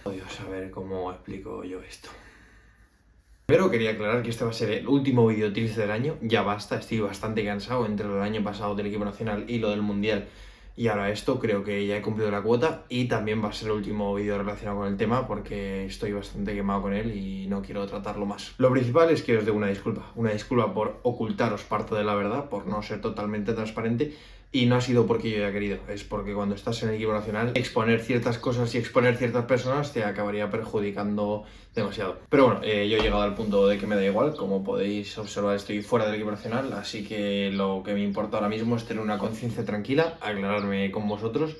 Dios, a ver cómo explico yo esto. Primero quería aclarar que este va a ser el último vídeo triste del año. Ya basta, estoy bastante cansado entre lo del año pasado del equipo nacional y lo del mundial. Y ahora esto, creo que ya he cumplido la cuota y también va a ser el último vídeo relacionado con el tema porque estoy bastante quemado con él y no quiero tratarlo más. Lo principal es que os dé una disculpa por ocultaros parte de la verdad, por no ser totalmente transparente. Y no ha sido porque yo haya querido, es porque cuando estás en el equipo nacional, exponer ciertas cosas y exponer ciertas personas te acabaría perjudicando demasiado. Pero bueno, yo he llegado al punto de que me da igual, como podéis observar estoy fuera del equipo nacional, así que lo que me importa ahora mismo es tener una conciencia tranquila, aclararme con vosotros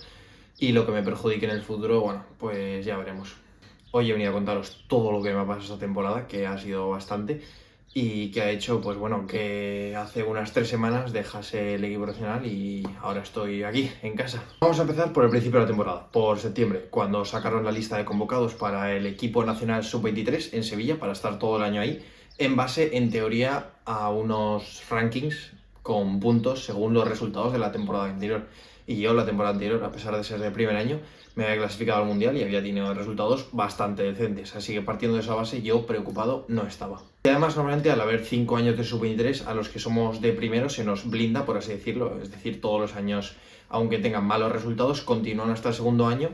y lo que me perjudique en el futuro, bueno, pues ya veremos. Hoy he venido a contaros todo lo que me ha pasado esta temporada, que ha sido bastante, y que ha hecho, pues bueno, que hace unas 3 semanas dejase el equipo nacional y ahora estoy aquí, en casa. Vamos a empezar por el principio de la temporada, por septiembre, cuando sacaron la lista de convocados para el equipo nacional sub-23 en Sevilla, para estar todo el año ahí, en base, en teoría, a unos rankings con puntos según los resultados de la temporada anterior. Y yo la temporada anterior, a pesar de ser de primer año, me había clasificado al mundial y había tenido resultados bastante decentes. Así que partiendo de esa base, yo preocupado no estaba. Y además, normalmente al haber 5 años de sub-23, a los que somos de primero se nos blinda, por así decirlo. Es decir, todos los años, aunque tengan malos resultados, continúan hasta el segundo año.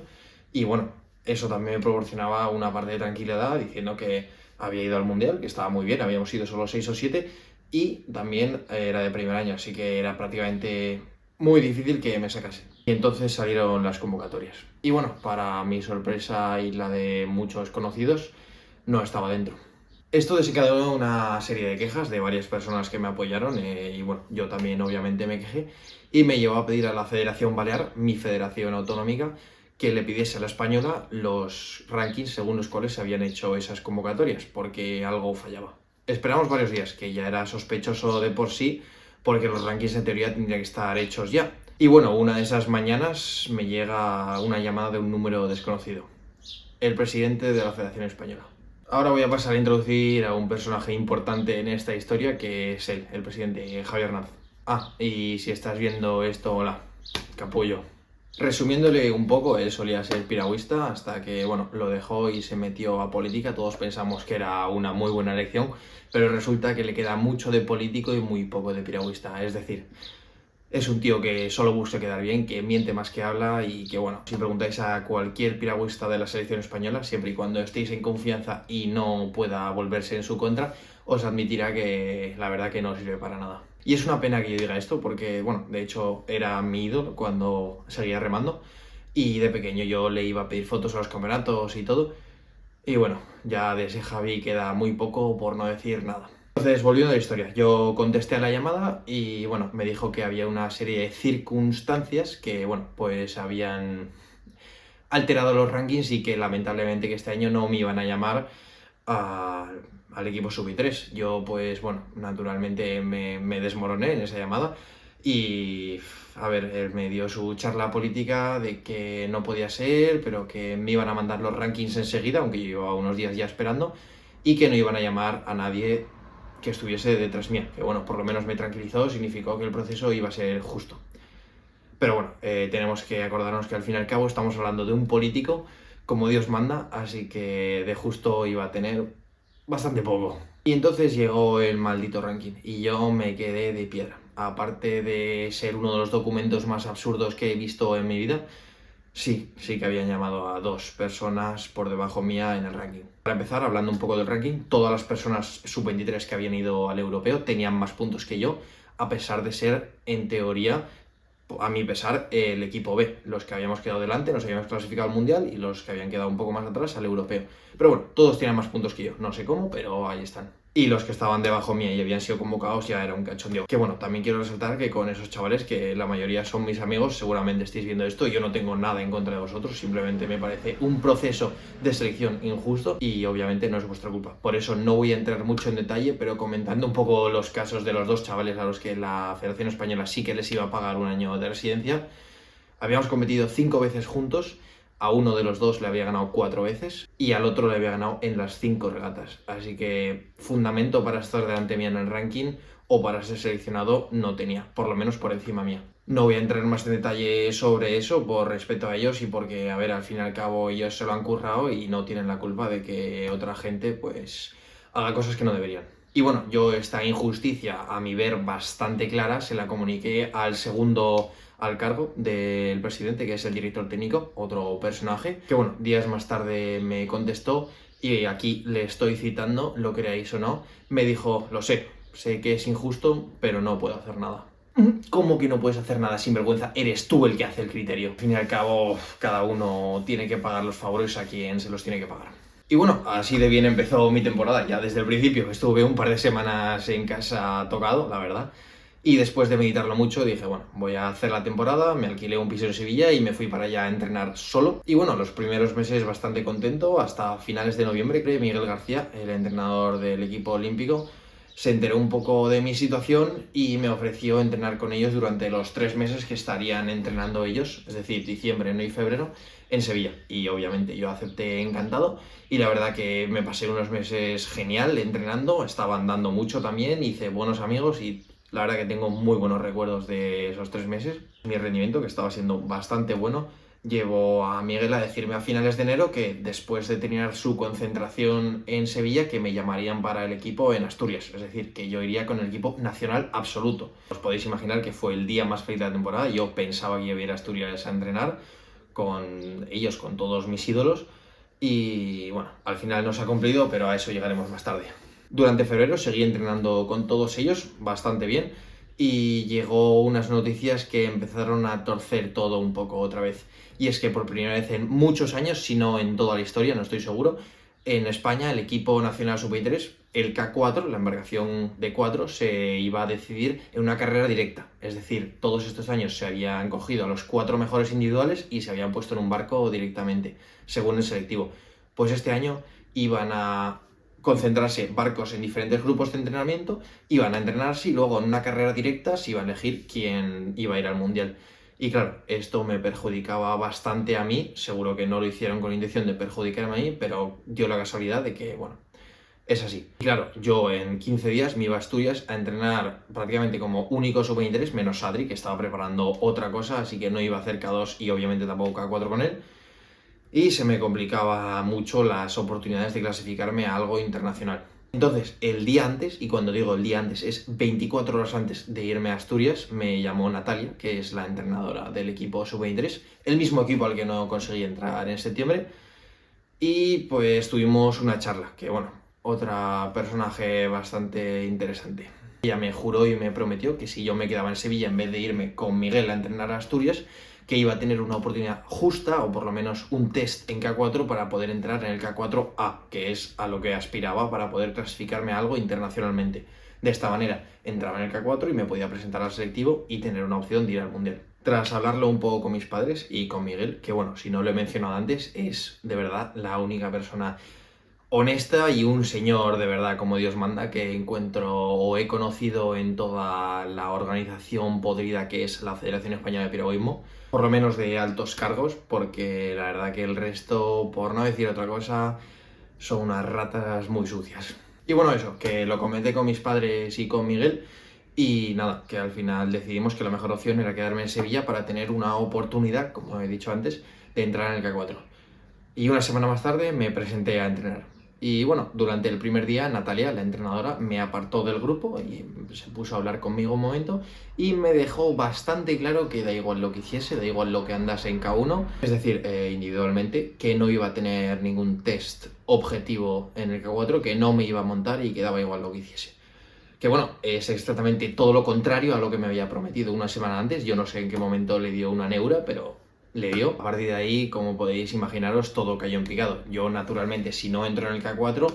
Y bueno, eso también me proporcionaba una parte de tranquilidad, diciendo que había ido al mundial, que estaba muy bien, habíamos ido solo 6 o 7, y también era de primer año, así que era prácticamente muy difícil que me sacase. Y entonces salieron las convocatorias. Y bueno, para mi sorpresa y la de muchos conocidos, no estaba dentro. Esto desencadenó una serie de quejas de varias personas que me apoyaron y bueno, yo también obviamente me quejé y me llevó a pedir a la Federación Balear, mi federación autonómica, que le pidiese a la española los rankings según los cuales se habían hecho esas convocatorias, porque algo fallaba. Esperamos varios días, que ya era sospechoso de por sí, porque los rankings en teoría tendrían que estar hechos ya. Y bueno, una de esas mañanas me llega una llamada de un número desconocido. El presidente de la Federación Española. Ahora voy a pasar a introducir a un personaje importante en esta historia, que es él, el presidente Javier Hernández. Ah, y si estás viendo esto, hola, capullo. Resumiéndole un poco, él solía ser piragüista hasta que, bueno, lo dejó y se metió a política. Todos pensamos que era una muy buena elección, pero resulta que le queda mucho de político y muy poco de piragüista. Es decir, es un tío que solo busca quedar bien, que miente más que habla y que, bueno, si preguntáis a cualquier piragüista de la selección española, siempre y cuando estéis en confianza y no pueda volverse en su contra, os admitirá que la verdad que no sirve para nada. Y es una pena que yo diga esto porque, bueno, de hecho era mi ídolo cuando seguía remando y de pequeño yo le iba a pedir fotos a los campeonatos y todo. Y bueno, ya de ese Javi queda muy poco, por no decir nada. Entonces, volviendo a la historia, yo contesté a la llamada y bueno, me dijo que había una serie de circunstancias que, bueno, pues habían alterado los rankings y que lamentablemente que este año no me iban a llamar al equipo sub-3. Yo, pues bueno, naturalmente me desmoroné en esa llamada y, a ver, él me dio su charla política de que no podía ser, pero que me iban a mandar los rankings enseguida, aunque yo llevaba unos días ya esperando, y que no iban a llamar a nadie que estuviese detrás mía. Que bueno, por lo menos me tranquilizó, significó que el proceso iba a ser justo. Pero bueno, tenemos que acordarnos que al fin y al cabo estamos hablando de un político como Dios manda, así que de justo iba a tener bastante poco. Y entonces llegó el maldito ranking y yo me quedé de piedra. Aparte de ser uno de los documentos más absurdos que he visto en mi vida, sí que habían llamado a 2 personas por debajo mía en el ranking. Para empezar, hablando un poco del ranking, todas las personas sub-23 que habían ido al europeo tenían más puntos que yo, a pesar de ser, en teoría, a mi pesar, el equipo B. Los que habíamos quedado delante nos habíamos clasificado al mundial y los que habían quedado un poco más atrás al europeo. Pero bueno, todos tienen más puntos que yo. No sé cómo, pero ahí están. Y los que estaban debajo mía y habían sido convocados ya era un cachondeo. Que bueno, también quiero resaltar que con esos chavales, que la mayoría son mis amigos, seguramente estéis viendo esto, yo no tengo nada en contra de vosotros, simplemente me parece un proceso de selección injusto y obviamente no es vuestra culpa. Por eso no voy a entrar mucho en detalle, pero comentando un poco los casos de los 2 chavales a los que la Federación Española sí que les iba a pagar un año de residencia. Habíamos competido 5 veces juntos, a uno de los 2 le había ganado 4 veces y al otro le había ganado en las 5 regatas. Así que fundamento para estar delante mía en el ranking, o para ser seleccionado no tenía, por lo menos por encima mía. No voy a entrar más en detalle sobre eso por respeto a ellos y porque, a ver, al fin y al cabo ellos se lo han currado y no tienen la culpa de que otra gente pues haga cosas que no deberían. Y bueno, yo esta injusticia, a mi ver bastante clara, se la comuniqué al segundo al cargo del presidente, que es el director técnico, otro personaje, que bueno, días más tarde me contestó y aquí le estoy citando, lo creáis o no, me dijo, lo sé que es injusto, pero no puedo hacer nada. ¿Cómo que no puedes hacer nada sin vergüenza? Eres tú el que hace el criterio. Al fin y al cabo, cada uno tiene que pagar los favores a quien se los tiene que pagar. Y bueno, así de bien empezó mi temporada. Ya desde el principio estuve un par de semanas en casa tocado, la verdad. Y después de meditarlo mucho dije, bueno, voy a hacer la temporada, me alquilé un piso en Sevilla y me fui para allá a entrenar solo. Y bueno, los primeros meses bastante contento, hasta finales de noviembre, creo, Miguel García, el entrenador del equipo olímpico, se enteró un poco de mi situación y me ofreció entrenar con ellos durante los 3 meses que estarían entrenando ellos, es decir, diciembre, enero y febrero, en Sevilla. Y obviamente yo acepté encantado y la verdad que me pasé unos meses genial entrenando, estaba andando mucho también, hice buenos amigos y la verdad que tengo muy buenos recuerdos de esos 3 meses. Mi rendimiento, que estaba siendo bastante bueno, llevó a Miguel a decirme a finales de enero que después de terminar su concentración en Sevilla, que me llamarían para el equipo en Asturias. Es decir, que yo iría con el equipo nacional absoluto. Os podéis imaginar que fue el día más feliz de la temporada. Yo pensaba que iba a ir a Asturias a entrenar con ellos, con todos mis ídolos. Y bueno, al final no se ha cumplido, pero a eso llegaremos más tarde. Durante febrero seguí entrenando con todos ellos bastante bien y llegó unas noticias que empezaron a torcer todo un poco otra vez. Y es que por primera vez en muchos años, si no en toda la historia, no estoy seguro, en España el equipo nacional sub-23, el K4, la embarcación de 4, se iba a decidir en una carrera directa. Es decir, todos estos años se habían cogido a los 4 mejores individuales y se habían puesto en un barco directamente, según el selectivo. Pues este año iban a concentrarse barcos en diferentes grupos de entrenamiento, iban a entrenarse y luego en una carrera directa se iba a elegir quién iba a ir al mundial. Y claro, esto me perjudicaba bastante a mí, seguro que no lo hicieron con intención de perjudicarme a mí, pero dio la casualidad de que, bueno, es así. Y claro, yo en 15 días me iba a Asturias a entrenar prácticamente como único sub-23, menos Adri, que estaba preparando otra cosa, así que no iba a hacer K2 y obviamente tampoco K4 con él. Y se me complicaba mucho las oportunidades de clasificarme a algo internacional. Entonces, el día antes, y cuando digo el día antes es 24 horas antes de irme a Asturias, me llamó Natalia, que es la entrenadora del equipo sub-23, el mismo equipo al que no conseguí entrar en septiembre, y pues tuvimos una charla, que bueno, otra personaje bastante interesante. Ella me juró y me prometió que si yo me quedaba en Sevilla en vez de irme con Miguel a entrenar a Asturias, que iba a tener una oportunidad justa o por lo menos un test en K4 para poder entrar en el K4A, que es a lo que aspiraba para poder clasificarme a algo internacionalmente. De esta manera entraba en el K4 y me podía presentar al selectivo y tener una opción de ir al Mundial. Tras hablarlo un poco con mis padres y con Miguel, que bueno, si no lo he mencionado antes, es de verdad la única persona honesta y un señor de verdad como Dios manda que encuentro o he conocido en toda la organización podrida que es la Federación Española de Piragüismo, por lo menos de altos cargos, porque la verdad que el resto, por no decir otra cosa, son unas ratas muy sucias. Y bueno, eso, que lo comenté con mis padres y con Miguel y nada, que al final decidimos que la mejor opción era quedarme en Sevilla para tener una oportunidad, como he dicho antes, de entrar en el K4. Y una semana más tarde me presenté a entrenar. Y bueno, durante el primer día Natalia, la entrenadora, me apartó del grupo y se puso a hablar conmigo un momento y me dejó bastante claro que da igual lo que hiciese, da igual lo que andase en K1, es decir, individualmente, que no iba a tener ningún test objetivo en el K4, que no me iba a montar y que daba igual lo que hiciese. Que bueno, es exactamente todo lo contrario a lo que me había prometido una semana antes. Yo no sé en qué momento le dio una neura, pero le dio. A partir de ahí, como podéis imaginaros, todo cayó en picado. Yo, naturalmente, si no entro en el K4,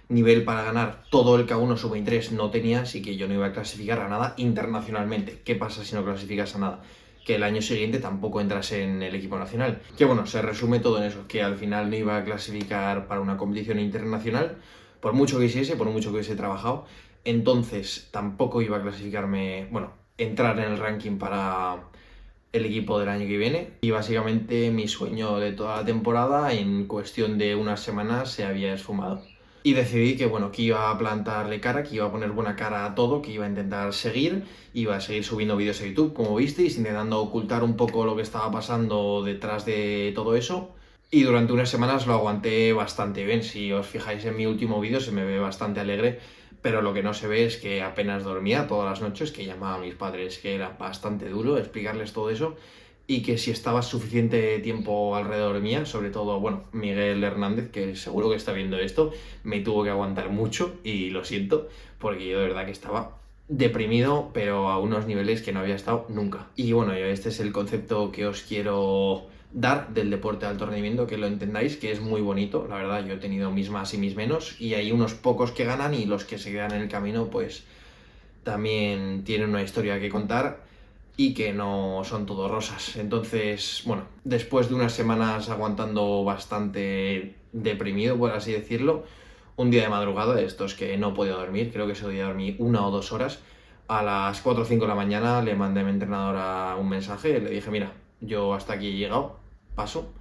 nivel para ganar todo el K1 sub-23 no tenía, así que yo no iba a clasificar a nada internacionalmente. ¿Qué pasa si no clasificas a nada? Que el año siguiente tampoco entras en el equipo nacional. Que bueno, se resume todo en eso, que al final no iba a clasificar para una competición internacional, por mucho que hiciese, por mucho que hubiese trabajado. Entonces tampoco iba a clasificarme, bueno, entrar en el ranking para el equipo del año que viene. Y básicamente mi sueño de toda la temporada en cuestión de unas semanas se había esfumado. Y decidí que, bueno, que iba a plantarle cara, que iba a poner buena cara a todo, que iba a intentar seguir, iba a seguir subiendo vídeos a YouTube, como visteis, intentando ocultar un poco lo que estaba pasando detrás de todo eso. Y durante unas semanas lo aguanté bastante bien. Si os fijáis en mi último vídeo se me ve bastante alegre, pero lo que no se ve es que apenas dormía todas las noches, que llamaba a mis padres, que era bastante duro explicarles todo eso, y que si estaba suficiente tiempo alrededor mía, sobre todo, bueno, Miguel Hernández, que seguro que está viendo esto, me tuvo que aguantar mucho y lo siento, porque yo de verdad que estaba deprimido, pero a unos niveles que no había estado nunca. Y bueno, este es el concepto que os quiero dar del deporte de alto rendimiento, que lo entendáis, que es muy bonito, la verdad. Yo he tenido mis más y mis menos, y hay unos pocos que ganan y los que se quedan en el camino pues también tienen una historia que contar y que no son todo rosas. Entonces, bueno, después de unas semanas aguantando bastante deprimido, por así decirlo, un día de madrugada, de estos que no podía dormir, creo que ese día dormí 1 o 2 horas, a las 4 o 5 de la mañana le mandé a mi entrenadora un mensaje, le dije, mira, yo hasta aquí he llegado, paso,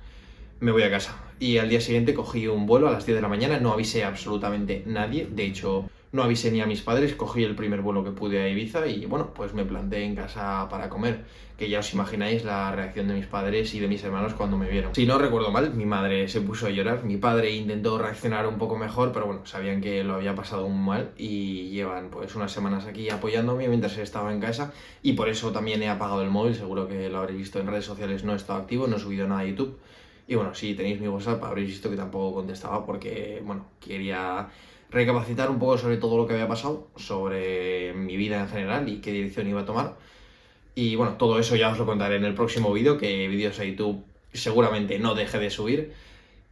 me voy a casa. Y al día siguiente cogí un vuelo a las 10 de la mañana, no avisé a absolutamente nadie, de hecho no avisé ni a mis padres, cogí el primer vuelo que pude a Ibiza y bueno, pues me planté en casa para comer, que ya os imagináis la reacción de mis padres y de mis hermanos cuando me vieron. Si no recuerdo mal, mi madre se puso a llorar, mi padre intentó reaccionar un poco mejor, pero bueno, sabían que lo había pasado muy mal y llevan pues unas semanas aquí apoyándome mientras estaba en casa, y por eso también he apagado el móvil, seguro que lo habréis visto en redes sociales, no he estado activo, no he subido nada a YouTube. Y bueno, si tenéis mi WhatsApp habréis visto que tampoco contestaba porque, bueno, quería recapacitar un poco sobre todo lo que había pasado, sobre mi vida en general y qué dirección iba a tomar. Y bueno, todo eso ya os lo contaré en el próximo vídeo, que vídeos a YouTube seguramente no deje de subir.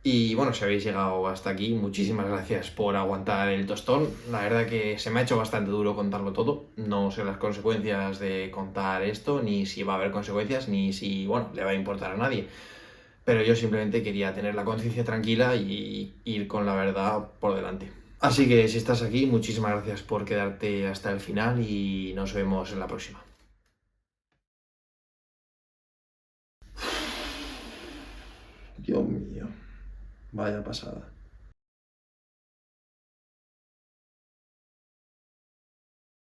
Y bueno, si habéis llegado hasta aquí, muchísimas gracias por aguantar el tostón. La verdad que se me ha hecho bastante duro contarlo todo. No sé las consecuencias de contar esto, ni si va a haber consecuencias, ni si, bueno, le va a importar a nadie. Pero yo simplemente quería tener la conciencia tranquila y ir con la verdad por delante. Así que si estás aquí, muchísimas gracias por quedarte hasta el final y nos vemos en la próxima. Dios mío, vaya pasada.